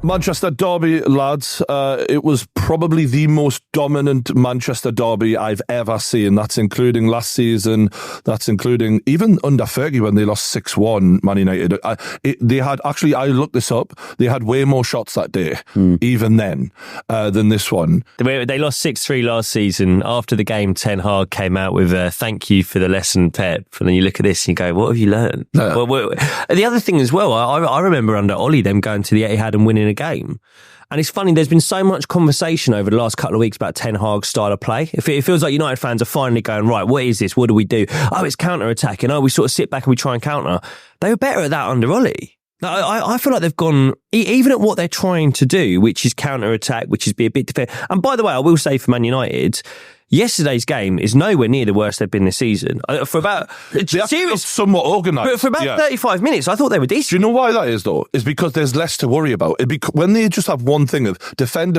Manchester derby, lads. It was probably the most dominant Manchester derby I've ever seen. That's including last season. That's including even under Fergie when they lost 6-1, Man United. They had, actually, I looked this up, they had way more shots that day, even then, than this one. They lost 6-3 last season. After the game, Ten Hag came out with a thank you for the lesson, Pep. And then you look at this and you go, what have you learned? Well, the other thing as well, I remember under Ollie, them going to the Etihad and winning a game. And it's funny, there's been so much conversation over the last couple of weeks about Ten Hag's style of play. It feels like United fans are finally going, right, what is this? What do we do? Oh, it's counter-attacking. Oh, we sort of sit back and we try and counter. They were better at that under Ollie. I feel like they've gone, even at what they're trying to do, which is counter-attack, which is be a bit defensive. And by the way, I will say for Man United, yesterday's game is nowhere near the worst they've been this season. For about somewhat organised. But for about 35 minutes, I thought they were decent. Do you know why that is, though? It's because there's less to worry about. When they just have one thing of defend,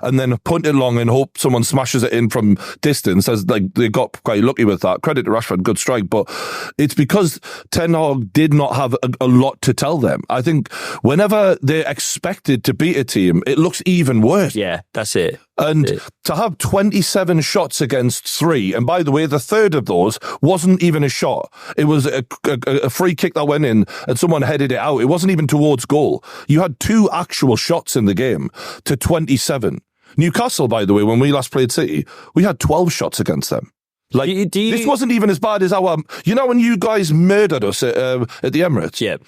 and then punt it long and hope someone smashes it in from distance, as like they got quite lucky with that. Credit to Rashford, good strike. But it's because Ten Hag did not have a lot to tell them. I think whenever they're expected to beat a team, it looks even worse. Yeah, that's it. And to have 27 shots against 3, and by the way, the third of those wasn't even a shot. It was a free kick that went in and someone headed it out. It wasn't even towards goal. You had 2 actual shots in the game to 27. Newcastle, by the way, when we last played City, we had 12 shots against them. Like, this wasn't even as bad as our... You know when you guys murdered us at the Emirates? Yeah.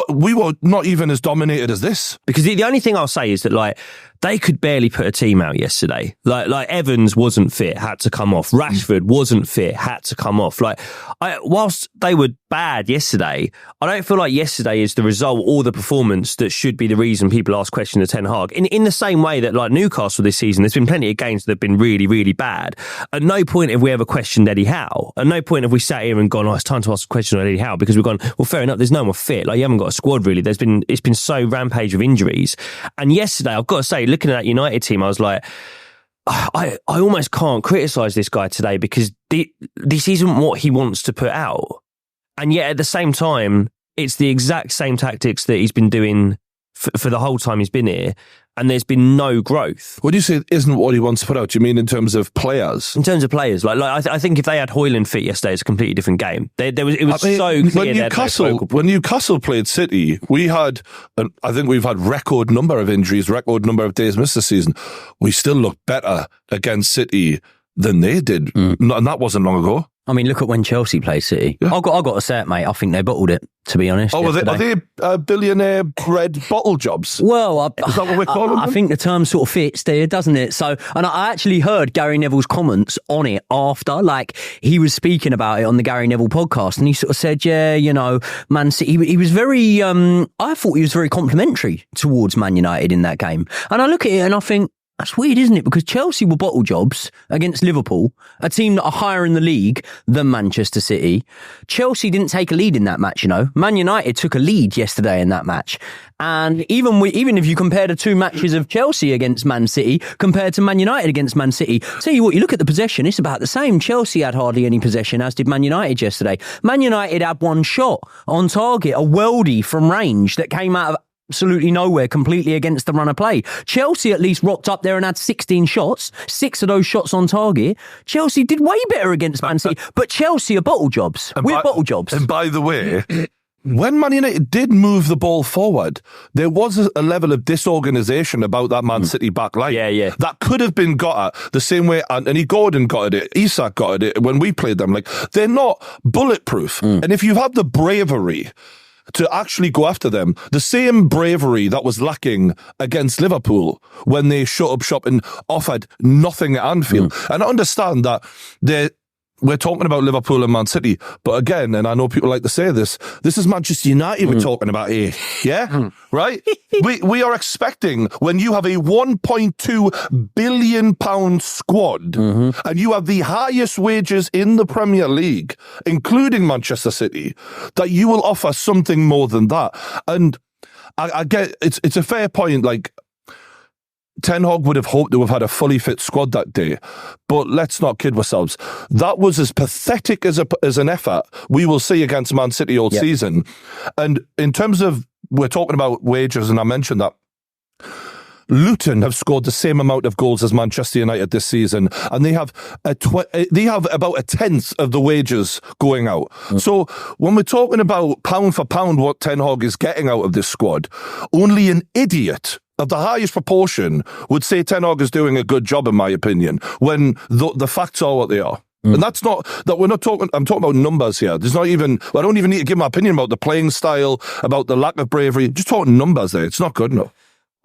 We were not even as dominated as this. Because the only thing I'll say is that, like, they could barely put a team out yesterday. Like Evans wasn't fit, had to come off. Rashford wasn't fit, had to come off. Like, whilst they were bad yesterday, I don't feel like yesterday is the result or the performance that should be the reason people ask questions of Ten Hag. In the same way that, like, Newcastle this season, there's been plenty of games that have been really, really bad. At no point have we ever questioned Eddie Howe. At no point have we sat here and gone, oh, it's time to ask a question on Eddie Howe, because we've gone, well, fair enough, there's no one fit. Like, you haven't got a squad, really. It's been so rampage of injuries. And yesterday, I've got to say, looking at that United team, I was like, I almost can't criticise this guy today, because this isn't what he wants to put out. And yet at the same time, it's the exact same tactics that he's been doing for the whole time he's been here. And there's been no growth. What do you say isn't what he wants to put out? Do you mean in terms of players? In terms of players. I think if they had Højlund fit yesterday, it's a completely different game. It was so clear. When Newcastle played City, I think we've had record number of injuries, record number of days missed this season. We still look better against City than they did. And that wasn't long ago. I mean, look at when Chelsea played City. Yeah. I got to say it, mate. I think they bottled it, to be honest. Oh, are they billionaire bread bottle jobs? Well, is that what we're calling them? I think the term sort of fits there, doesn't it? So, and I actually heard Gary Neville's comments on it after, like, he was speaking about it on the Gary Neville podcast, and he sort of said, yeah, you know, Man City. He was very, I thought he was very complimentary towards Man United in that game. And I look at it and I think, that's weird, isn't it? Because Chelsea were bottle jobs against Liverpool, a team that are higher in the league than Manchester City. Chelsea didn't take a lead in that match, you know. Man United took a lead yesterday in that match. And even if you compare the 2 matches of Chelsea against Man City compared to Man United against Man City, tell you what, you look at the possession, it's about the same. Chelsea had hardly any possession, as did Man United yesterday. Man United had 1 shot on target, a worldie from range that came out of absolutely nowhere, completely against the run of play. Chelsea at least rocked up there and had 16 shots, 6 of those shots on target. Chelsea did way better against Man City, but Chelsea are bottle jobs. We're bottle jobs. And by the way, when Man United did move the ball forward, there was a level of disorganisation about that Man City back line. Yeah. That could have been got at the same way Anthony Gordon got at it, Isak got at it when we played them. Like, they're not bulletproof. And if you have the bravery to actually go after them, the same bravery that was lacking against Liverpool when they shut up shop and offered nothing at Anfield. And I understand that we're talking about Liverpool and Man City, but again, and I know people like to say this is Manchester United we're talking about here. Yeah? Right? We are expecting, when you have a £1.2 billion squad and you have the highest wages in the Premier League, including Manchester City, that you will offer something more than that. And I get, it's a fair point, like, Ten Hag would have hoped to have had a fully fit squad that day, but let's not kid ourselves. That was as pathetic as an effort we will see against Man City all season. And in terms of, we're talking about wages, and I mentioned that, Luton have scored the same amount of goals as Manchester United this season, and they have about a tenth of the wages going out. So when we're talking about pound for pound what Ten Hag is getting out of this squad, only an idiot of the highest proportion would say Ten Hag is doing a good job, in my opinion, when the facts are what they are. And that's not, that we're not talking, I'm talking about numbers here. There's not even, I don't even need to give my opinion about the playing style, about the lack of bravery. Just talking numbers there. It's not good enough.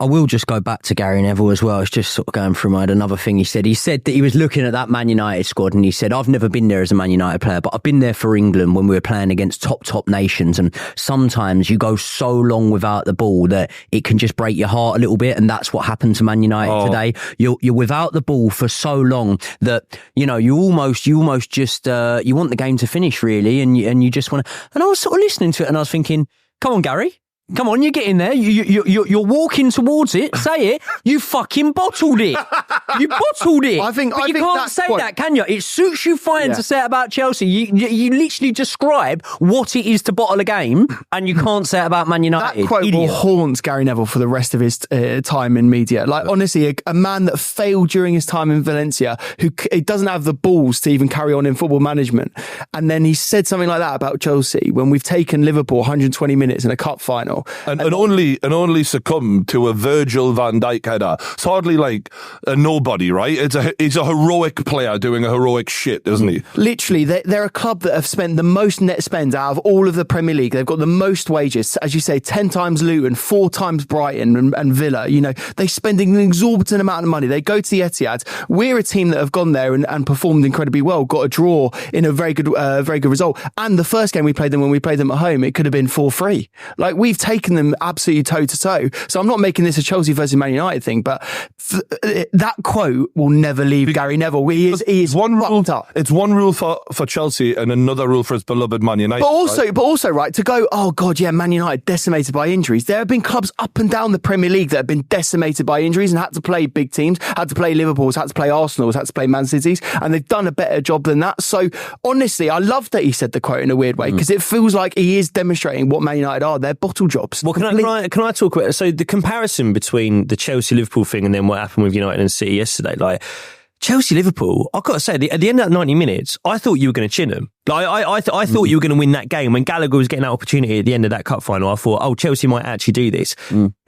I will just go back to Gary Neville as well. It's just sort of going through my head. Another thing he said that he was looking at that Man United squad and he said, I've never been there as a Man United player, but I've been there for England when we were playing against top nations. And sometimes you go so long without the ball that it can just break your heart a little bit. And that's what happened to Man United today. You're without the ball for so long that, you know, you almost just, you want the game to finish really. And you just want to, and I was sort of listening to it and I was thinking, come on, Gary. Come on, you get in there. You're walking towards it. Say it. You fucking bottled it. You bottled it. I think you can't say that, can you? It suits you fine to say it about Chelsea. You literally describe what it is to bottle a game, and you can't say it about Man United. That quote will haunt Gary Neville for the rest of his time in media. Like, honestly, a man that failed during his time in Valencia, who doesn't have the balls to even carry on in football management. And then he said something like that about Chelsea when we've taken Liverpool 120 minutes in a cup final. And only succumbed to a Virgil van Dijk header. It's hardly like a nobody, right? He's a heroic player doing a heroic shit, isn't he? Literally, they're a club that have spent the most net spend out of all of the Premier League. They've got the most wages, as you say, 10 times Luton, 4 times Brighton and Villa. You know, they're spending an exorbitant amount of money. They go to the Etihad. We're a team that have gone there and performed incredibly well, got a draw in a very good result. And the first game we played them, when we played them at home, it could have been 4-3. Like, we've taken them absolutely toe to toe. So I'm not making this a Chelsea versus Man United thing, but that quote will never leave Gary Neville. He is one rule. Up. It's one rule for Chelsea and another rule for his beloved Man United. But also, right, to go, oh God, yeah, Man United decimated by injuries. There have been clubs up and down the Premier League that have been decimated by injuries and had to play big teams, had to play Liverpool's, had to play Arsenal's, had to play Man City's, and they've done a better job than that. So honestly, I love that he said the quote in a weird way, because it feels like he is demonstrating what Man United are. They're bottle jobs. Well, can I talk about, so the comparison between the Chelsea-Liverpool thing and then what happened with United and City yesterday, like, Chelsea-Liverpool, I've got to say, at the end of that 90 minutes, I thought you were going to chin them. Like, I thought you were going to win that game. When Gallagher was getting that opportunity at the end of that cup final, I thought, oh, Chelsea might actually do this.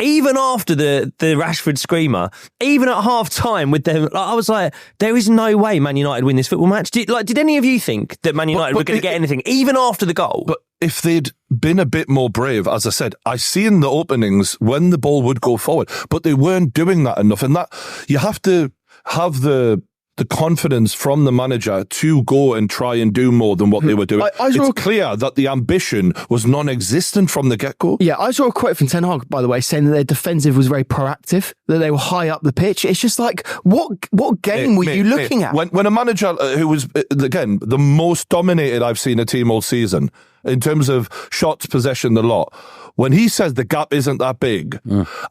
Even after the Rashford screamer, even at half-time with them, like, I was like, there is no way Man United win this football match. Did any of you think that Man United were going to get anything, even after the goal? But if they'd been a bit more brave, as I said, I see in the openings when the ball would go forward, but they weren't doing that enough. And that, you have to have the confidence from the manager to go and try and do more than what they were doing. It's clear that the ambition was non-existent from the get-go. Yeah, I saw a quote from Ten Hag, by the way, saying that their defensive was very proactive, that they were high up the pitch. It's just like, what game were you looking at? When a manager who was, again, the most dominated I've seen a team all season, in terms of shots, possession, the lot, when he says the gap isn't that big,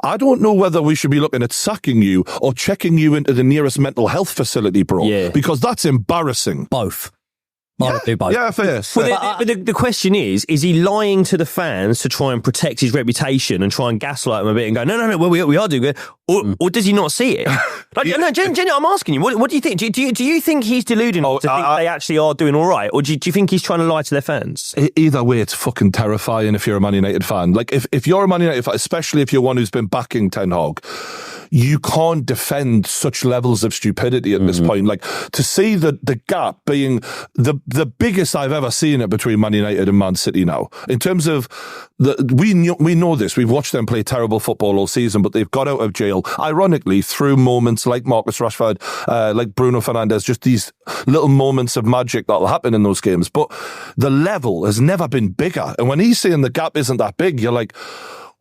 I don't know whether we should be looking at sacking you or checking you into the nearest mental health facility, bro. Yeah. Because that's embarrassing. Both. Do both. Yeah, fair. Well, the question is he lying to the fans to try and protect his reputation and try and gaslight them a bit and go, no, well, we are doing good, or does he not see it? Like, no, genuinely, I'm asking you, what do you think? Do you think he's deluding to think they actually are doing all right, or do you think he's trying to lie to their fans? Either way, it's fucking terrifying if you're a Man United fan. Like, if you're a Man United fan, especially if you're one who's been backing Ten Hag, you can't defend such levels of stupidity at this point. Like, to see the gap being the biggest I've ever seen it between Man United and Man City now. In terms of, we know this. We've watched them play terrible football all season, but they've got out of jail, ironically, through moments like Marcus Rashford, like Bruno Fernandes, just these little moments of magic that'll happen in those games. But the level has never been bigger. And when he's saying the gap isn't that big, you're like,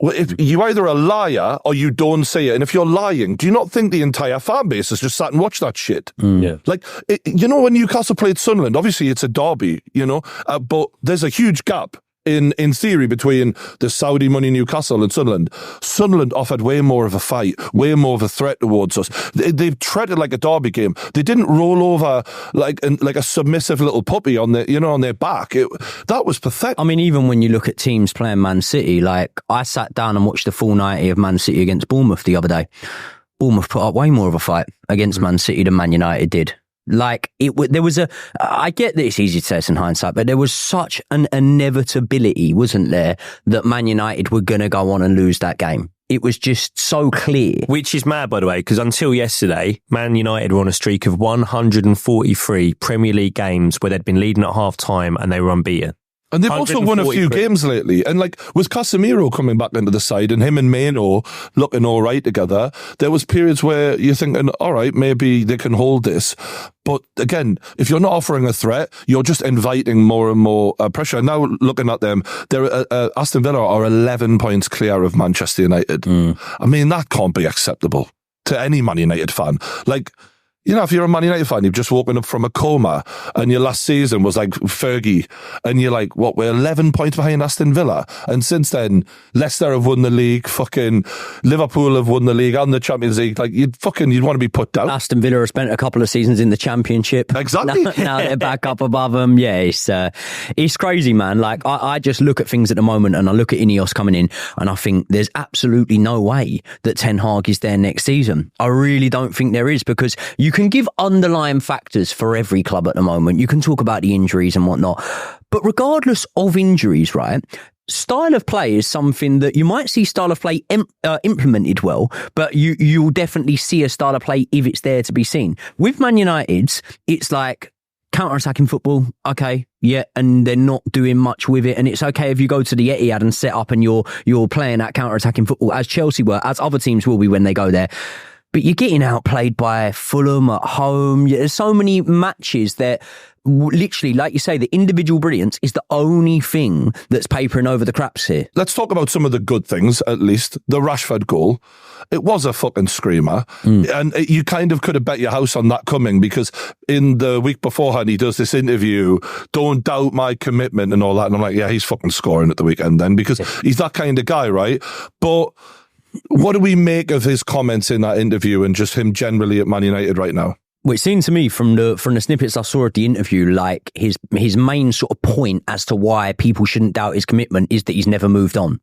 well, if you're either a liar or you don't say it. And if you're lying, do you not think the entire fan base has just sat and watched that shit? Yeah. Like, you know, when Newcastle played Sunderland, obviously it's a derby, you know, but there's a huge gap in theory, between the Saudi money Newcastle and Sunderland offered way more of a fight, way more of a threat towards us. They've treated like a derby game. They didn't roll over like a submissive little puppy on their back. That was pathetic. I mean, even when you look at teams playing Man City, like I sat down and watched the full 90 of Man City against Bournemouth the other day. Bournemouth put up way more of a fight against Man City than Man United did. Like there was I get that it's easy to say this in hindsight, but there was such an inevitability, wasn't there, that Man United were going to go on and lose that game. It was just so clear. Which is mad, by the way, because until yesterday, Man United were on a streak of 143 Premier League games where they'd been leading at half time and they were unbeaten. And they've also won a few games lately. And like with Casemiro coming back into the side and him and Maino looking all right together, there was periods where you're thinking, all right, maybe they can hold this. But again, if you're not offering a threat, you're just inviting more and more pressure. Now looking at them, Aston Villa are 11 points clear of Manchester United. I mean, that can't be acceptable to any Man United fan. Like, you know, if you're a Man United fan, you've just woken up from a coma and your last season was like Fergie and you're like, what, we're 11 points behind Aston Villa. And since then, Leicester have won the league, fucking Liverpool have won the league and the Champions League. Like, you'd want to be put down. Aston Villa have spent a couple of seasons in the Championship. Exactly. Now they're back up above them. Yeah, it's crazy, man. Like, I just look at things at the moment and I look at Ineos coming in and I think there's absolutely no way that Ten Hag is there next season. I really don't think there is, because you can give underlying factors for every club at the moment. You can talk about the injuries and whatnot. But regardless of injuries, right, style of play is something that you might see style of play implemented well, but you'll definitely see a style of play if it's there to be seen. With Man United's, it's like counter-attacking football, okay, yeah, and they're not doing much with it, and it's okay if you go to the Etihad and set up and you're playing that counter-attacking football, as Chelsea were, as other teams will be when they go there. But you're getting outplayed by Fulham at home. There's so many matches that literally, like you say, the individual brilliance is the only thing that's papering over the craps here. Let's talk about some of the good things, at least. The Rashford goal. It was a fucking screamer. And you kind of could have bet your house on that coming, because in the week beforehand, he does this interview, don't doubt my commitment and all that. And I'm like, yeah, he's fucking scoring at the weekend then, because he's that kind of guy, right? But what do we make of his comments in that interview and just him generally at Man United right now? Well, it seemed to me from the snippets I saw of the interview, like his main sort of point as to why people shouldn't doubt his commitment is that he's never moved on.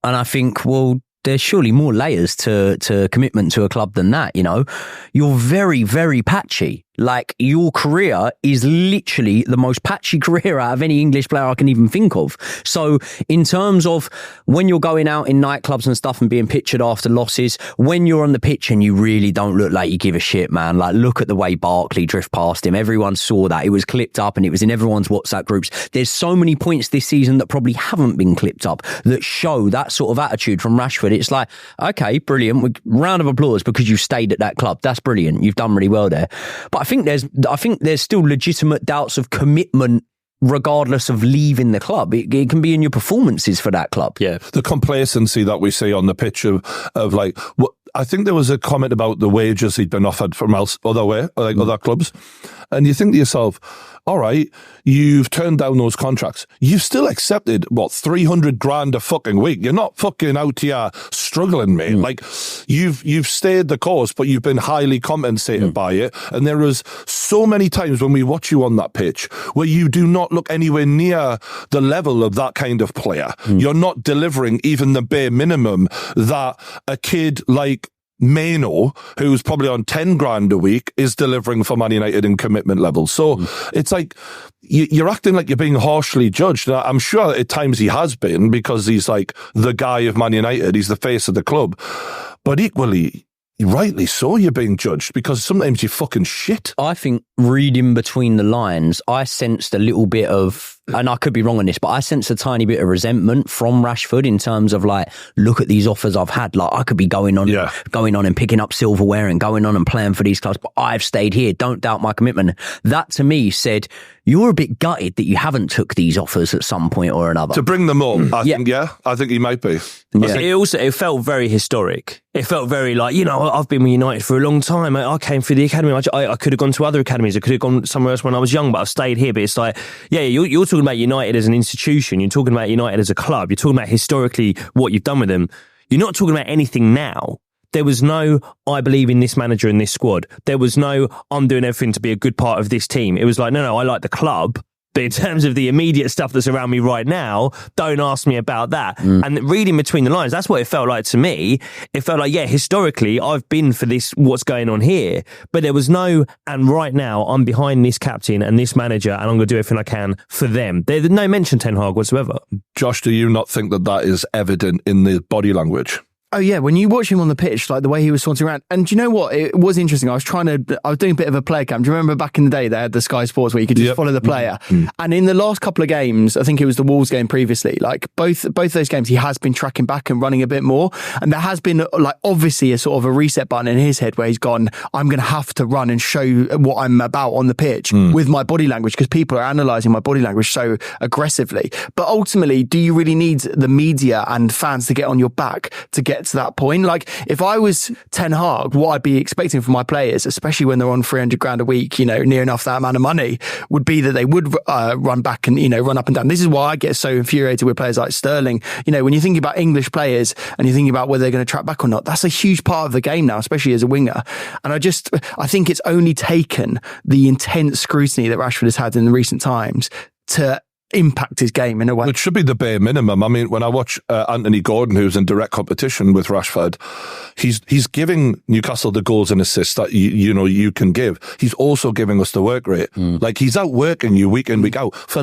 And I think, well, there's surely more layers to commitment to a club than that, you know? You're very, very patchy. Like, your career is literally the most patchy career out of any English player I can even think of. So in terms of when you're going out in nightclubs and stuff and being pictured after losses, when you're on the pitch and you really don't look like you give a shit, man. Like, look at the way Barkley drift past him. Everyone saw that. It was clipped up and it was in everyone's WhatsApp groups. There's so many points this season that probably haven't been clipped up that show that sort of attitude from Rashford. It's like, okay, brilliant. Round of applause because you stayed at that club. That's brilliant. You've done really well there. But I think there's still legitimate doubts of commitment regardless of leaving the club. It can be in your performances for that club. Yeah. The complacency that we see on the pitch of like, what, I think there was a comment about the wages he'd been offered from other clubs. And you think to yourself, all right, you've turned down those contracts. You've still accepted, 300 grand a fucking week. You're not fucking out here struggling, mate. Like, you've stayed the course, but you've been highly compensated by it. And there is so many times when we watch you on that pitch where you do not look anywhere near the level of that kind of player. You're not delivering even the bare minimum that a kid like Maino, who's probably on 10 grand a week, is delivering for Man United in commitment levels. So it's like you're acting like you're being harshly judged. Now, I'm sure at times he has been, because he's like the guy of Man United. He's the face of the club. But equally, rightly so, you're being judged, because sometimes you fucking shit. I think reading between the lines, I sensed a little bit of, and I could be wrong on this, but I sense a tiny bit of resentment from Rashford in terms of like, look at these offers I've had. Like, I could be going on and picking up silverware and going on and playing for these clubs, but I've stayed here. Don't doubt my commitment. That to me said, you're a bit gutted that you haven't took these offers at some point or another. To bring them up, I think he might be. Yeah. It felt very historic. It felt very like, you know, I've been with United for a long time. I came through the academy. I could have gone to other academies. I could have gone somewhere else when I was young, but I've stayed here. But it's like, yeah, you're talking talking about United as an institution. You're talking about United as a club. You're talking about historically what you've done with them. You're not talking about anything now. There was no, I believe in this manager and this squad. There was no, I'm doing everything to be a good part of this team. It was like, no, I like the club. But in terms of the immediate stuff that's around me right now, don't ask me about that. And reading between the lines, that's what it felt like to me. It felt like, yeah, historically, I've been for this, what's going on here. But there was no, and right now, I'm behind this captain and this manager, and I'm going to do everything I can for them. There's no mention Ten Hag whatsoever. Josh, do you not think that is evident in the body language? Oh yeah, when you watch him on the pitch, like the way he was sauntering around, and do you know what? It was interesting. I was doing a bit of a player cam. Do you remember back in the day they had the Sky Sports where you could just follow the player? And in the last couple of games, I think it was the Wolves game previously, like both those games, he has been tracking back and running a bit more. And there has been like obviously a sort of a reset button in his head where he's gone, I'm going to have to run and show what I'm about on the pitch with my body language, because people are analysing my body language so aggressively. But ultimately, do you really need the media and fans to get on your back to get to that point? Like, if I was Ten Hag, what I'd be expecting from my players, especially when they're on 300 grand a week, near enough that amount of money, would be that they would run back and, run up and down. This is why I get so infuriated with players like Sterling. When you think about English players and you think about whether they're going to track back or not, that's a huge part of the game now, especially as a winger. And I think it's only taken the intense scrutiny that Rashford has had in the recent times to impact his game in a way. It should be the bare minimum. I mean, when I watch Anthony Gordon, who's in direct competition with Rashford, he's giving Newcastle the goals and assists that you can give. He's also giving us the work rate. Like, he's out working you week in, week out for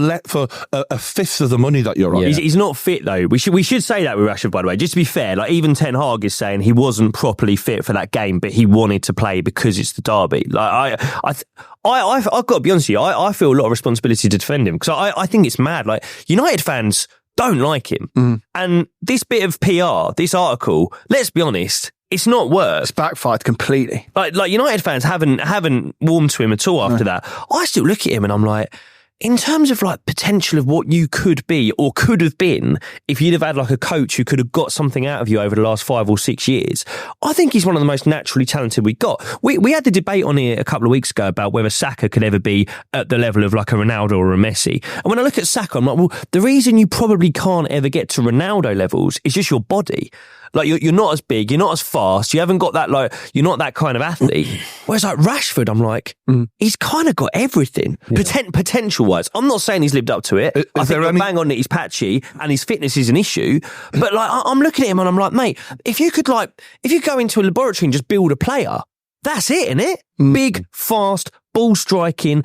a fifth of the money that you're on. Yeah. He's not fit though. We should say that with Rashford, by the way. Just to be fair, like even Ten Hag is saying he wasn't properly fit for that game, but he wanted to play because it's the derby. Like I've got to be honest with you, I feel a lot of responsibility to defend him, because I think it's mad. Like, United fans don't like him. And this bit of PR, this article, let's be honest, it's not worse. It's backfired completely. Like United fans haven't warmed to him at all after that. I still look at him and I'm like, in terms of like potential of what you could be or could have been if you'd have had like a coach who could have got something out of you over the last 5 or 6 years, I think he's one of the most naturally talented we got. We had the debate on here a couple of weeks ago about whether Saka could ever be at the level of like a Ronaldo or a Messi. And when I look at Saka, I'm like, well, the reason you probably can't ever get to Ronaldo levels is just your body. Like, you're not as big, you're not as fast, you haven't got that, like, you're not that kind of athlete. Whereas, like, Rashford, I'm like, he's kind of got everything, potential-wise. I'm not saying he's lived up to it. I think you're bang on that he's patchy and his fitness is an issue. But, like, I'm looking at him and I'm like, mate, if you go into a laboratory and just build a player, that's it, isn't it? Big, fast, ball striking,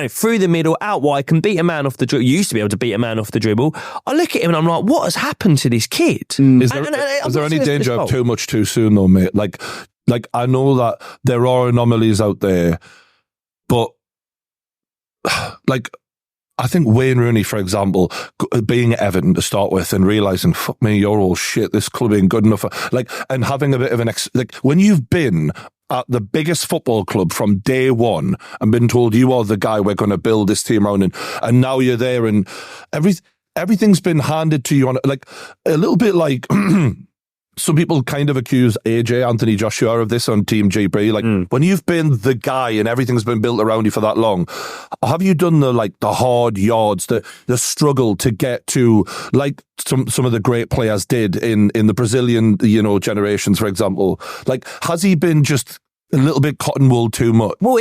through the middle, out wide, can beat a man off the dribble. You used to be able to beat a man off the dribble. I look at him and I'm like, what has happened to this kid? Is there any danger of too much too soon though, mate? Like I know that there are anomalies out there, but like, I think Wayne Rooney, for example, being at Everton to start with and realising, fuck me, you're all shit, this club ain't good enough. Like, and having a bit of when you've been at the biggest football club from day one and been told you are the guy we're going to build this team around, and now you're there and everything's been handed to you on, like, a little bit like... Some people kind of accuse AJ, Anthony Joshua, of this on Team GB. Like, when you've been the guy and everything's been built around you for that long, have you done the hard yards, the struggle to get to, like some of the great players did in the Brazilian, generations, for example? Like, has he been just a little bit cotton wool too much? Well,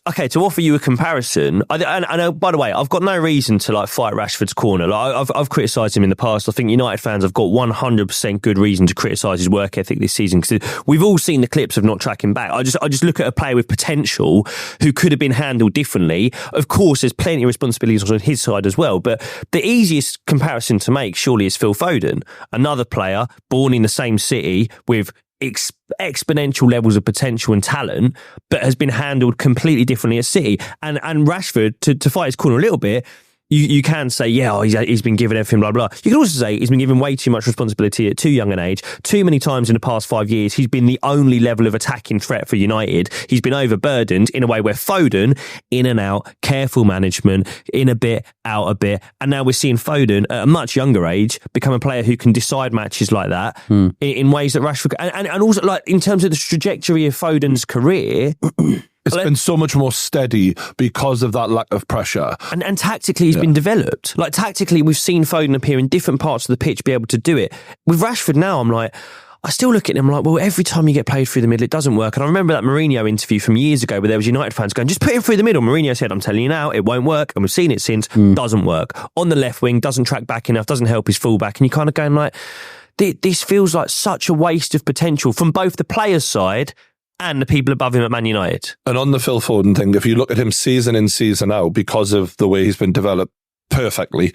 okay, to offer you a comparison, I know, by the way, I've got no reason to fight Rashford's corner. I've criticised him in the past. I think United fans have got 100% good reason to criticise his work ethic this season, because we've all seen the clips of not tracking back. I just look at a player with potential who could have been handled differently. Of course, there's plenty of responsibilities on his side as well, but the easiest comparison to make surely is Phil Foden, another player born in the same city with exponential levels of potential and talent, but has been handled completely differently at City. And Rashford, to fight his corner a little bit, you can say, he's been given everything, blah, blah. You can also say he's been given way too much responsibility at too young an age. Too many times in the past 5 years, he's been the only level of attacking threat for United. He's been overburdened in a way where Foden, in and out, careful management, in a bit, out a bit. And now we're seeing Foden at a much younger age become a player who can decide matches like that in ways that Rashford... And also, like, in terms of the trajectory of Foden's career... It's been so much more steady because of that lack of pressure. And tactically, he's been developed. Like, tactically, we've seen Foden appear in different parts of the pitch, be able to do it. With Rashford now, I'm like, I still look at him like, well, every time you get played through the middle, it doesn't work. And I remember that Mourinho interview from years ago where there was United fans going, just put him through the middle. Mourinho said, I'm telling you now, it won't work. And we've seen it since. Doesn't work. On the left wing, doesn't track back enough, doesn't help his fullback. And you're kind of going like, this feels like such a waste of potential from both the player's side and the people above him at Man United. And on the Phil Foden thing, if you look at him season in, season out, because of the way he's been developed perfectly,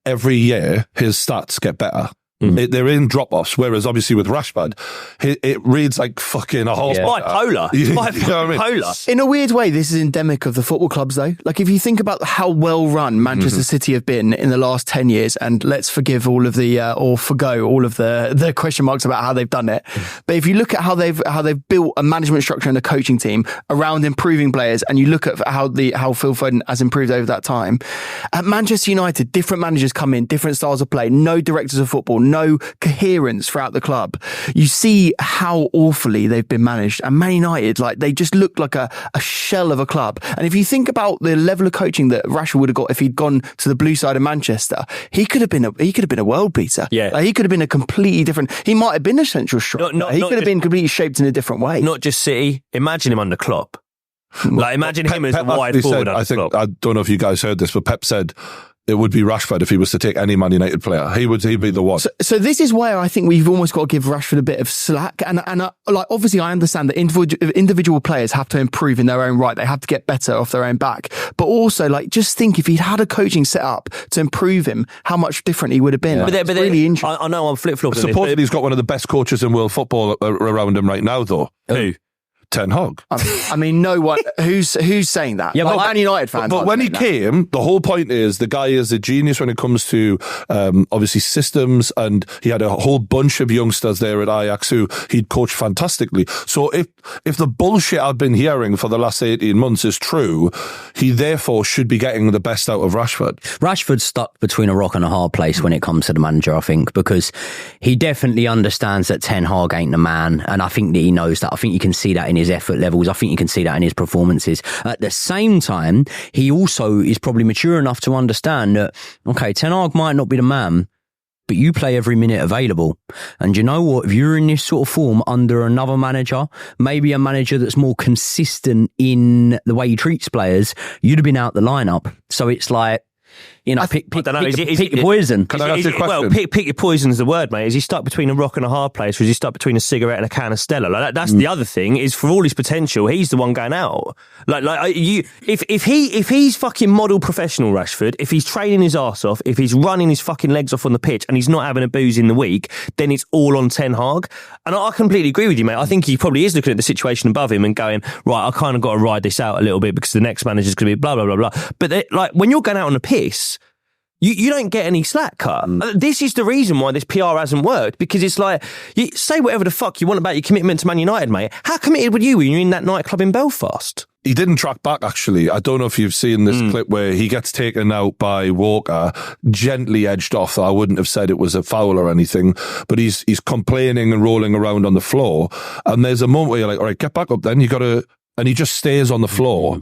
every year his stats get better. They're in drop-offs, whereas obviously with Rashford, it reads like fucking a horse. Bipolar. Bipolar. In a weird way, this is endemic of the football clubs, though. Like, if you think about how well run Manchester City have been in the last 10 years, and let's forgive all of the, or forgo all of the question marks about how they've done it. But if you look at how they've built a management structure and a coaching team around improving players, and you look at how Phil Foden has improved over that time, at Manchester United, different managers come in, different styles of play, no directors of football, no coherence throughout the club. You see how awfully they've been managed. And Man United, like, they just look like a shell of a club. And if you think about the level of coaching that Rashford would have got if he'd gone to the blue side of Manchester, he could have been a world beater. Yeah. Like, he could have been a completely different. He might have been a central striker. He could have been completely shaped in a different way. Not just City. Imagine him under Klopp. Like, imagine him as a wide forward under Klopp. I don't know if you guys heard this, but Pep said it would be Rashford if he was to take any Man United player. He'd be the one. So this is where I think we've almost got to give Rashford a bit of slack. And like, obviously I understand that individual players have to improve in their own right. They have to get better off their own back. But also, like, just think if he'd had a coaching set up to improve him, how much different he would have been. Yeah. But really interesting. I know I'm flip-flopping. Supposedly he's got one of the best coaches in world football around him right now, though. Who? Ten Hag. I mean, no one who's saying that. Yeah, like, Man United fans. But when he came, the whole point is the guy is a genius when it comes to obviously systems, and he had a whole bunch of youngsters there at Ajax who he'd coached fantastically. So if the bullshit I've been hearing for the last 18 months is true, he therefore should be getting the best out of Rashford. Rashford's stuck between a rock and a hard place when it comes to the manager, I think, because he definitely understands that Ten Hag ain't the man, and I think that he knows that. I think you can see that in his effort levels. I think you can see that in his performances. At the same time, he also is probably mature enough to understand that, okay, Ten Hag might not be the man, but you play every minute available. And you know what? If you're in this sort of form under another manager, maybe a manager that's more consistent in the way he treats players, you'd have been out the lineup. So it's like, you know, pick your poison. Can I ask you a question? Well, pick your poison is the word, mate. Is he stuck between a rock and a hard place, or is he stuck between a cigarette and a can of Stella? Like that's the other thing. Is for all his potential, he's the one going out. If he's fucking model professional Rashford, if he's training his arse off, if he's running his fucking legs off on the pitch, and he's not having a booze in the week, then it's all on Ten Hag. And I completely agree with you, mate. I think he probably is looking at the situation above him and going, right, I kind of got to ride this out a little bit because the next manager's going to be blah blah blah blah. But like when you're going out on a piss, you don't get any slack cut. This is the reason why this PR hasn't worked, because it's like, you say whatever the fuck you want about your commitment to Man United, mate. How committed were you when you're in that nightclub in Belfast? He didn't track back, actually. I don't know if you've seen this clip where he gets taken out by Walker, gently edged off. I wouldn't have said it was a foul or anything, but he's complaining and rolling around on the floor. And there's a moment where you're like, all right, get back up then. And he just stays on the floor.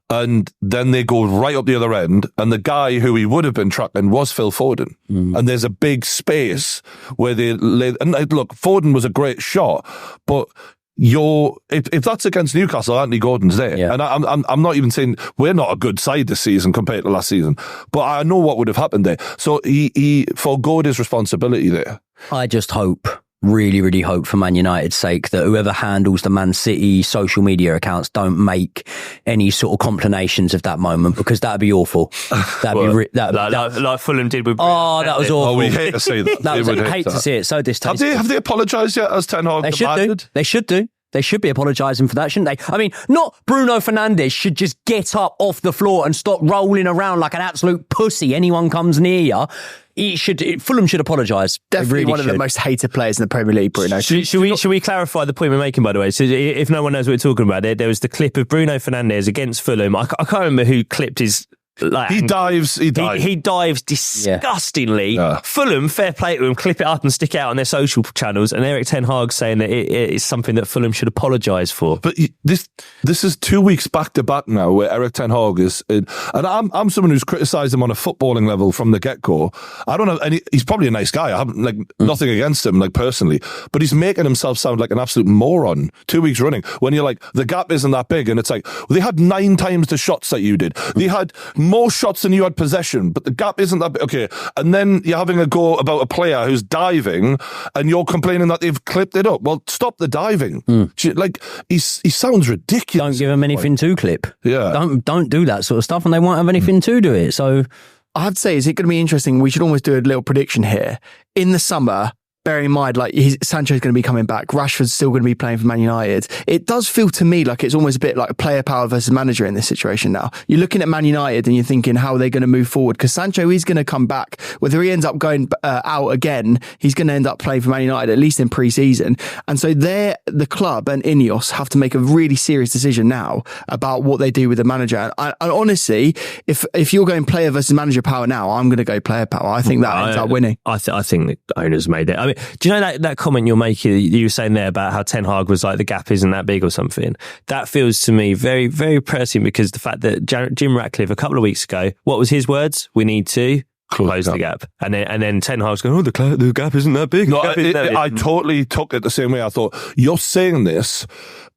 And then they go right up the other end, and the guy who he would have been tracking was Phil Foden. And there's a big space where they lay. And look, Foden was a great shot, but if that's against Newcastle, Anthony Gordon's there. Yeah. And I'm not even saying we're not a good side this season compared to last season, but I know what would have happened there. So he forgoed his responsibility there. I just hope, really, really hope for Man United's sake that whoever handles the Man City social media accounts don't make any sort of compilations of that moment, because that'd be awful. Like Fulham did with. Oh, that was awful. Oh, we hate to see that. I hate to see it. So distasteful. Have they apologised yet, as Ten Hag demanded? They should do. They should be apologising for that, shouldn't they? I mean, not Bruno Fernandes should just get up off the floor and stop rolling around like an absolute pussy. Anyone comes near you, Fulham should apologise. Definitely really one of the most hated players in the Premier League, Bruno. Should we clarify the point we're making, by the way? So if no one knows what we're talking about, there was the clip of Bruno Fernandes against Fulham. I can't remember who clipped his Like, He dives disgustingly. Yeah. Fulham, fair play to him, clip it up and stick it out on their social channels. And Eric Ten Hag saying that it's something that Fulham should apologise for. But this is 2 weeks back to back now where Eric Ten Hag is in, and I'm someone who's criticised him on a footballing level from the get-go. I don't know, and he's probably a nice guy. I have nothing against him, personally, but he's making himself sound like an absolute moron 2 weeks running when you're like, the gap isn't that big, and it's like, well, they had 9 times the shots that you did. They had more shots than you had possession, but the gap isn't that big. Okay, and then you're having a go about a player who's diving, and you're complaining that they've clipped it up. Well, stop the diving. He sounds ridiculous. Don't give them anything to clip. Yeah. Don't do that sort of stuff, and they won't have anything to do it. So I have to say, is it going to be interesting? We should almost do a little prediction here. In the summer, bearing in mind, Sancho's going to be coming back. Rashford's still going to be playing for Man United. It does feel to me like it's almost a bit like a player power versus manager in this situation now. You're looking at Man United and you're thinking, how are they going to move forward? Because Sancho is going to come back. Whether he ends up going out again, he's going to end up playing for Man United, at least in pre-season. And so the club and Ineos have to make a really serious decision now about what they do with the manager. And honestly, if you're going player versus manager power now, I'm going to go player power. I think that ends up winning. I think the owners made it. I mean, do you know that comment you're making, you were saying there about how Ten Hag was like, the gap isn't that big or something? That feels to me very, very pressing, because the fact that Jim Ratcliffe a couple of weeks ago, what was his words? We need to close the gap. And then Ten Hag's going, the gap isn't that big. No, I totally took it the same way. I thought, you're saying this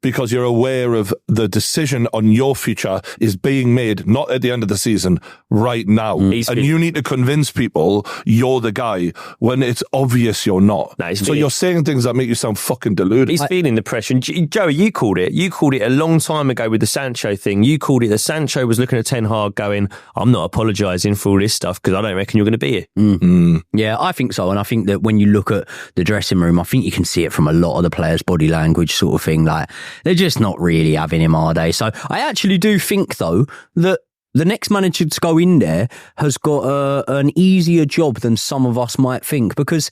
because you're aware of the decision on your future is being made not at the end of the season, right now. And you need to convince people you're the guy when it's obvious you're not. So you're saying things that make you sound fucking deluded. He's feeling the pressure. And Joey, you called it a long time ago with the Sancho thing. You called it that Sancho was looking at Ten Hag going, I'm not apologising for all this stuff because I don't reckon you're going to be here. Yeah, I think so. And I think that when you look at the dressing room, I think you can see it from a lot of the players' body language sort of thing. Like, they're just not really having him, are they? So I actually do think, though, that the next manager to go in there has got an easier job than some of us might think, because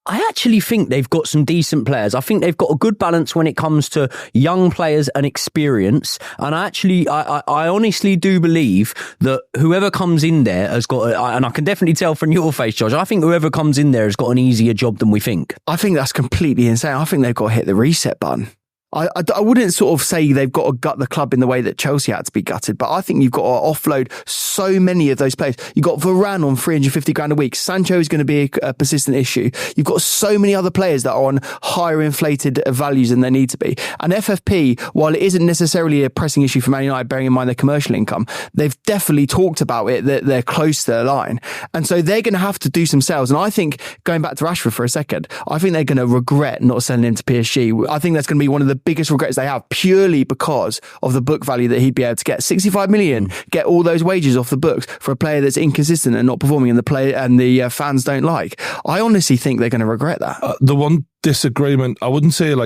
I actually think they've got some decent players. I think they've got a good balance when it comes to young players and experience. And I honestly do believe that whoever comes in there has got, and I can definitely tell from your face, Josh, I think whoever comes in there has got an easier job than we think. I think that's completely insane. I think they've got to hit the reset button. I wouldn't sort of say they've got to gut the club in the way that Chelsea had to be gutted, but I think you've got to offload so many of those players. You've got Varane on 350 grand a week. Sancho is going to be a persistent issue. You've got so many other players that are on higher inflated values than they need to be. And FFP, while it isn't necessarily a pressing issue for Man United, bearing in mind their commercial income, they've definitely talked about it, that they're close to the line. And so they're going to have to do some sales. And I think, going back to Rashford for a second, I think they're going to regret not selling him to PSG. I think that's going to be one of the biggest regrets they have, purely because of the book value that he'd be able to get. 65 million, get all those wages off the books for a player that's inconsistent and not performing, and the fans don't like. I honestly think they're going to regret that. The one disagreement, I wouldn't say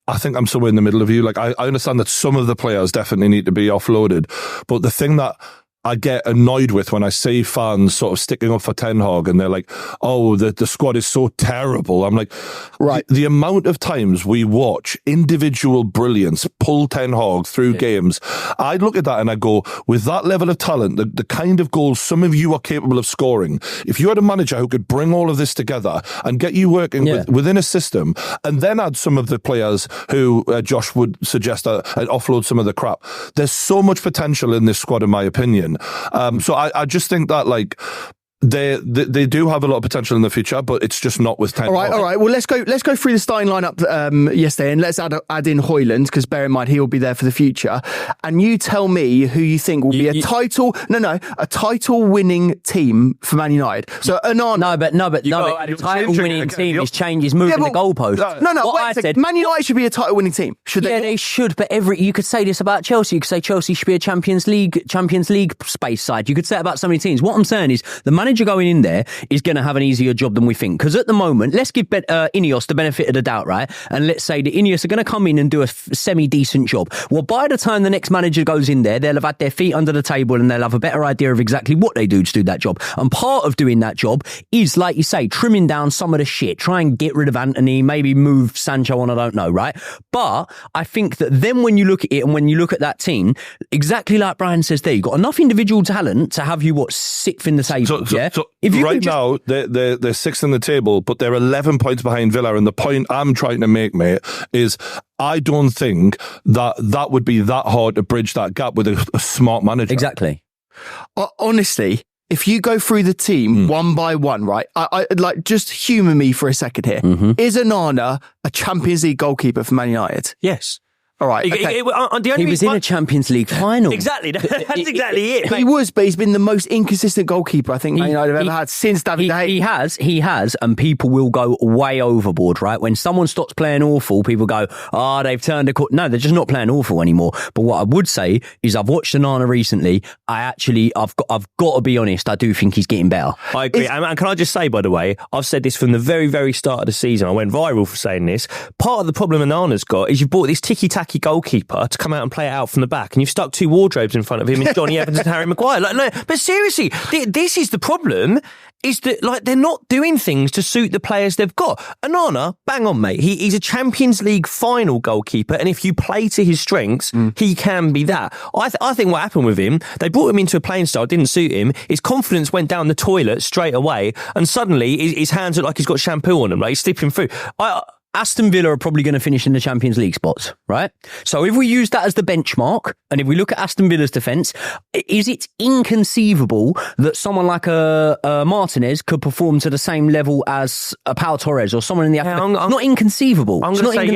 I think I'm somewhere in the middle of you. I understand that some of the players definitely need to be offloaded, but the thing that I get annoyed with when I see fans sort of sticking up for Ten Hag and they're like, oh, the squad is so terrible. I'm like, right, the amount of times we watch individual brilliance pull Ten Hag through games, I look at that and I go, with that level of talent, the kind of goals some of you are capable of scoring, if you had a manager who could bring all of this together and get you working within a system, and then add some of the players who Josh would suggest and offload some of the crap, there's so much potential in this squad, in my opinion. So I just think that they do have a lot of potential in the future, but it's just not with Ten Hag. All right. Well, let's go through the starting lineup yesterday, and let's add in Højlund, because bear in mind he'll be there for the future. And you tell me who you think will be a title-winning team for Man United. So a title-winning team is moving the goalpost. Wait a second. Man United should be a title-winning team. Should they? Yeah, they should. But you could say this about Chelsea. You could say Chelsea should be a Champions League space side. You could say it about so many teams. What I'm saying is the manager manager going in there is going to have an easier job than we think. Because at the moment, let's give Ineos the benefit of the doubt, right? And let's say the Ineos are going to come in and do a semi-decent job. Well, by the time the next manager goes in there, they'll have had their feet under the table and they'll have a better idea of exactly what they do to do that job. And part of doing that job is, like you say, trimming down some of the shit, try and get rid of Anthony, maybe move Sancho on, I don't know, right? But I think that then when you look at it and when you look at that team, exactly like Brian says there, you've got enough individual talent to have you, sixth in the table. So right now, they're sixth in the table, but they're 11 points behind Villa. And the point I'm trying to make, mate, is I don't think that would be that hard to bridge that gap with a smart manager. Exactly. Honestly, if you go through the team one by one, right? I like, just humour me for a second here. Is Onana a Champions League goalkeeper for Man United? Yes. All right. Okay. He was in a Champions League final. Exactly. That's exactly it. He was, but he's been the most inconsistent goalkeeper I think Man United have ever had since David De Gea. He has, and people will go way overboard, right? When someone stops playing awful, people go, they've turned no, they're just not playing awful anymore. But what I would say is I've watched Onana recently. I've got to be honest, I do think he's getting better. I agree. And can I just say, by the way, I've said this from the very, very start of the season. I went viral for saying this. Part of the problem Onana's got is you bought this ticky-tacky goalkeeper to come out and play it out from the back, and you've stuck two wardrobes in front of him in Johnny Evans and Harry Maguire. Like, no, but seriously, this is the problem, is that, like, they're not doing things to suit the players they've got. Onana, bang on, mate. He's a Champions League final goalkeeper, and if you play to his strengths, he can be that. I think what happened with him, they brought him into a playing style, didn't suit him. His confidence went down the toilet straight away, and suddenly his hands look like he's got shampoo on them, like he's slipping through. Aston Villa are probably going to finish in the Champions League spots, right? So if we use that as the benchmark, and if we look at Aston Villa's defence, is it inconceivable that someone like a Martinez could perform to the same level as a Pau Torres or someone in the... not inconceivable. I'm going to say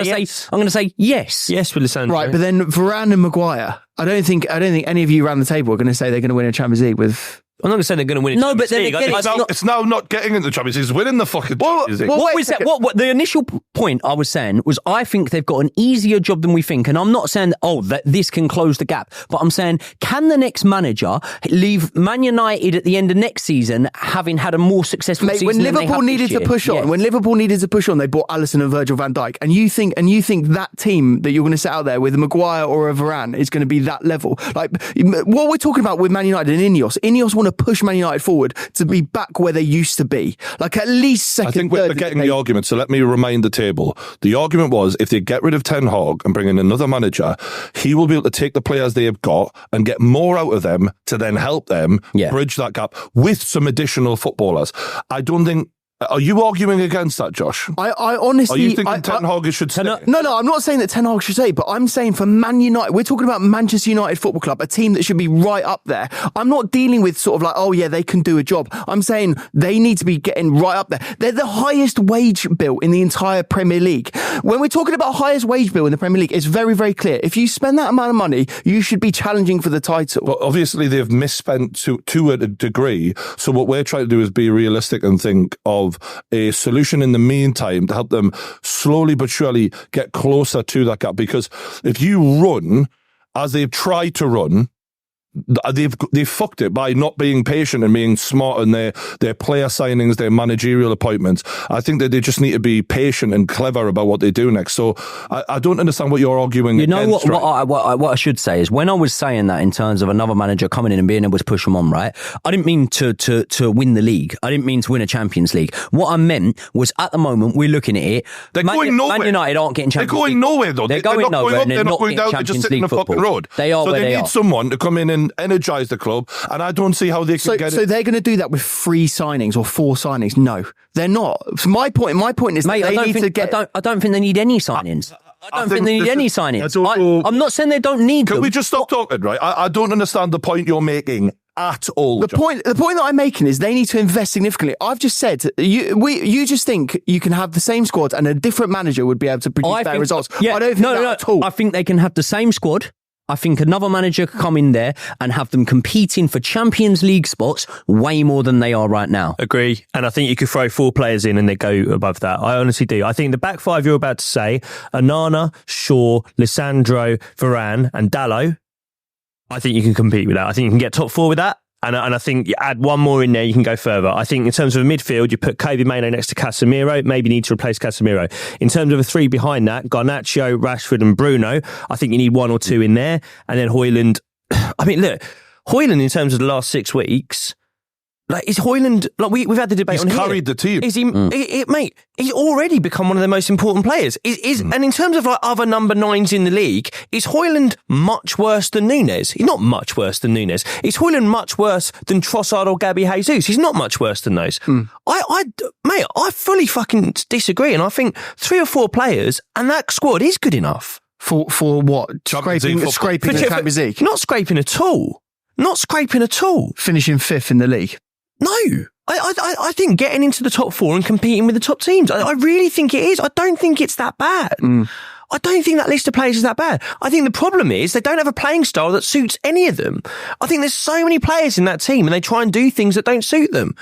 yes. I'm going to say yes. Yes, with Lissandro. Right, but then Varane and Maguire, I don't think any of you around the table are going to say they're going to win a Champions League with... I'm not going to say they're going to win it. No, but then again, it's now not getting in the Champions League. It's winning the fucking Champions League. What the initial point I was saying was I think they've got an easier job than we think. And I'm not saying, that this can close the gap. But I'm saying, can the next manager leave Man United at the end of next season having had a more successful season when Liverpool needed to push on, when Liverpool needed to push on, they bought Alisson and Virgil van Dijk. And you think that team that you're going to set out there with a Maguire or a Varane is going to be that level? Like, what we're talking about with Man United and Ineos want to push Man United forward to be back where they used to be, like at least second. I think we're getting the argument, so let me remind the table. The argument was if they get rid of Ten Hag and bring in another manager, he will be able to take the players they have got and get more out of them to then help them bridge that gap with some additional footballers. I don't think... Are you arguing against that, Josh? I honestly... Are you thinking Ten Hag should stay? No, I'm not saying that Ten Hag should stay, but I'm saying for Man United, we're talking about Manchester United Football Club, a team that should be right up there. I'm not dealing with sort of like, they can do a job. I'm saying they need to be getting right up there. They're the highest wage bill in the entire Premier League. When we're talking about highest wage bill in the Premier League, it's very, very clear. If you spend that amount of money, you should be challenging for the title. But obviously they've misspent to a degree. So what we're trying to do is be realistic and think of a solution in the meantime to help them slowly but surely get closer to that gap. Because if you run as they've tried to run, they've fucked it by not being patient and being smart in their player signings, their managerial appointments. I think that they just need to be patient and clever about what they do next. So I don't understand what you're arguing against. You know what I should say is when I was saying that in terms of another manager coming in and being able to push them on, right? I didn't mean to win the league. I didn't mean to win a Champions League. What I meant was at the moment we're looking at it. They're going nowhere. Man United aren't getting Champions League. They're going nowhere though. They're going nowhere. Up, they're not going down. They're just sitting in the fucking road. They are so where they they need are. someone to come in and energise the club, and I don't see how they can get it. So they're going to do that with 3 signings or 4 signings? No, they're not. So my point is, mate, I don't think they need any signings. I don't think they need any signings. I'm not saying they don't need them. Can we just stop talking, right? I don't understand the point you're making at all. The point that I'm making is they need to invest significantly. I've just said you just think you can have the same squad and a different manager would be able to produce better results. Yeah, I don't think that at all. I think they can have the same squad. I think another manager could come in there and have them competing for Champions League spots way more than they are right now. Agree. And I think you could throw 4 players in and they go above that. I honestly do. I think the back 5 you're about to say, Onana, Shaw, Lissandro, Varane and Dalot, I think you can compete with that. I think you can get top 4 with that. And I think you add one more in there, you can go further. I think in terms of a midfield, you put Kobe Mainoo next to Casemiro, maybe need to replace Casemiro. In terms of a three behind that, Garnacho, Rashford and Bruno, I think you need one or two in there. And then Højlund. I mean, look, Højlund in terms of the last 6 weeks, like, is Højlund, like, we've had the debate on here. He's carried the team. Is he, mate, he's already become one of the most important players. And in terms of like other number 9s in the league, is Højlund much worse than Núñez? He's not much worse than Núñez. Is Højlund much worse than Trossard or Gabby Jesus? He's not much worse than those. I fully fucking disagree. And I think 3 or 4 players and that squad is good enough. For what? Scraping the Champions League? Not scraping at all. Not scraping at all. Finishing 5th in the league? No. I think getting into the top 4 and competing with the top teams, I really think it is. I don't think it's that bad. I don't think that list of players is that bad. I think the problem is they don't have a playing style that suits any of them. I think there's so many players in that team and they try and do things that don't suit them.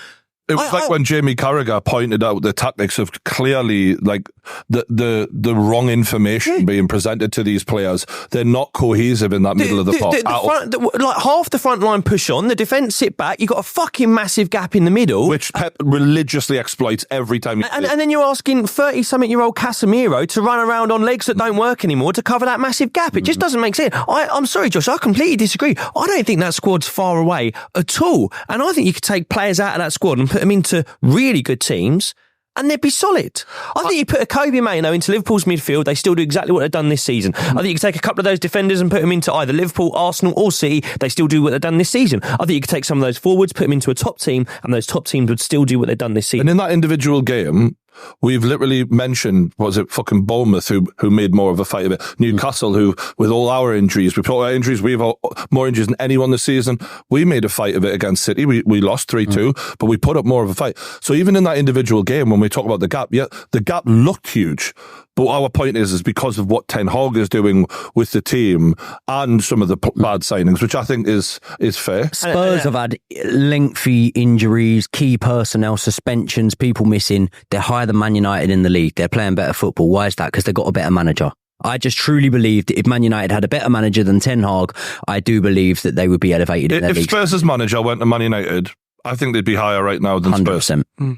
It was like when Jamie Carragher pointed out the tactics of clearly like the wrong information being presented to these players. They're not cohesive in that middle of the park. Like half the front line push on, the defence sit back. You've got a fucking massive gap in the middle, which Pep religiously exploits every time. And then you're asking 30-something-year-old Casemiro to run around on legs that don't work anymore to cover that massive gap. It just doesn't make sense. I'm sorry, Josh. I completely disagree. I don't think that squad's far away at all. And I think you could take players out of that squad and put them into really good teams and they'd be solid. I think you put a Kobe Mainoo into Liverpool's midfield, they still do exactly what they've done this season. I think you could take a couple of those defenders and put them into either Liverpool, Arsenal or City, they still do what they've done this season. I think you could take some of those forwards, put them into a top team and those top teams would still do what they've done this season. And in that individual game, we've literally mentioned, what was it, fucking Bournemouth, who made more of a fight of it. Newcastle, who, with all our injuries, we put our injuries, we have more injuries than anyone this season. We made a fight of it against City. We lost 3-2, but we put up more of a fight. So even in that individual game, when we talk about the gap, yeah, the gap looked huge. But our point is because of what Ten Hag is doing with the team and some of the bad signings, which I think is fair. Spurs have had lengthy injuries, key personnel suspensions, people missing. They're higher than Man United in the league. They're playing better football. Why is that? Because they've got a better manager. I just truly believe that if Man United had a better manager than Ten Hag, I do believe that they would be elevated in their league. If Spurs' manager went to Man United, I think they'd be higher right now than 100%. Spurs.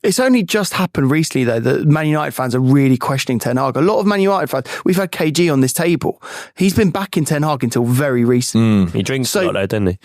It's only just happened recently, though, that Man United fans are really questioning Ten Hag. A lot of Man United fans, we've had KG on this table. He's been backing Ten Hag until very recently. He drinks a lot, though, doesn't he?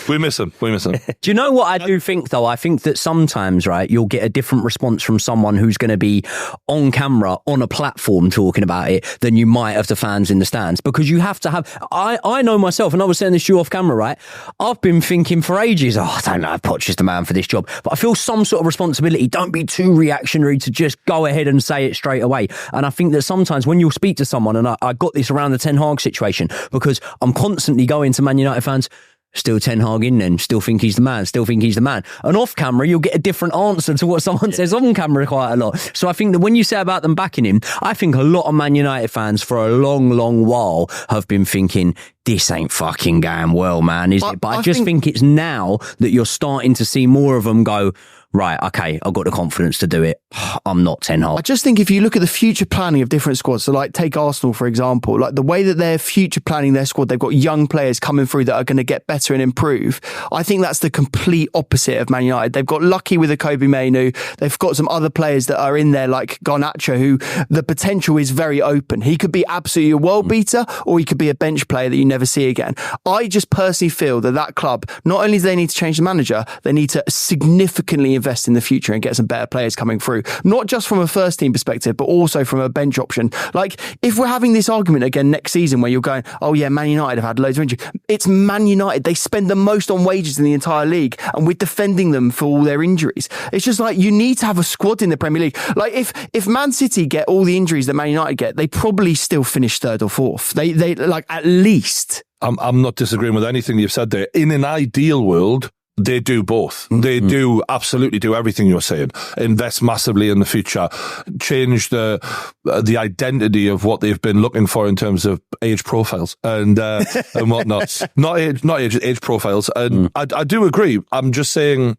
We miss him. Do you know what I do think, though? I think that sometimes, right, you'll get a different response from someone who's going to be on camera, on a platform talking about it than you might of the fans in the stands. Because you have to have... I know myself, and I was saying this to you off camera, right? I've been thinking for ages, I don't know if Poch is the man for this job. But I feel some sort of responsibility. Don't be too reactionary to just go ahead and say it straight away. And I think that sometimes when you'll speak to someone, and I got this around the Ten Hag situation, because I'm constantly going to Man United fans, still Ten Hag in then, still think he's the man. And off camera, you'll get a different answer to what someone says on camera quite a lot. So I think that when you say about them backing him, I think a lot of Man United fans for a long, long while have been thinking, this ain't fucking going well, man, is it? But I just think it's now that you're starting to see more of them go, right, okay, I've got the confidence to do it. I'm not Ten Hag. I just think if you look at the future planning of different squads, so like take Arsenal, for example, like the way that they're future planning their squad, they've got young players coming through that are going to get better and improve. I think that's the complete opposite of Man United. They've got lucky with a Kobe Mainoo. They've got some other players that are in there like Garnacho, who the potential is very open. He could be absolutely a world beater or he could be a bench player that you never see again. I just personally feel that club, not only do they need to change the manager, they need to significantly invest in the future and get some better players coming through. Not just from a first team perspective, but also from a bench option. Like, if we're having this argument again next season where you're going, oh yeah, Man United have had loads of injuries. It's Man United. They spend the most on wages in the entire league and we're defending them for all their injuries. It's just like, you need to have a squad in the Premier League. Like, if Man City get all the injuries that Man United get, they probably still finish 3rd or 4th. They like, at least. I'm not disagreeing with anything you've said there. In an ideal world, they do both. They do absolutely do everything you're saying. Invest massively in the future. Change the identity of what they've been looking for in terms of age profiles and whatnot. Not age profiles. And I do agree. I'm just saying,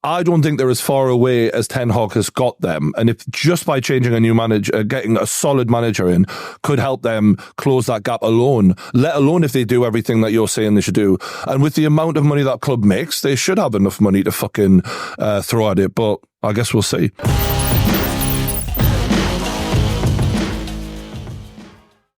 I don't think they're as far away as Ten Hag has got them. And if just by changing a new manager, getting a solid manager in, could help them close that gap alone, let alone if they do everything that you're saying they should do. And with the amount of money that club makes, they should have enough money to fucking throw at it. But I guess we'll see.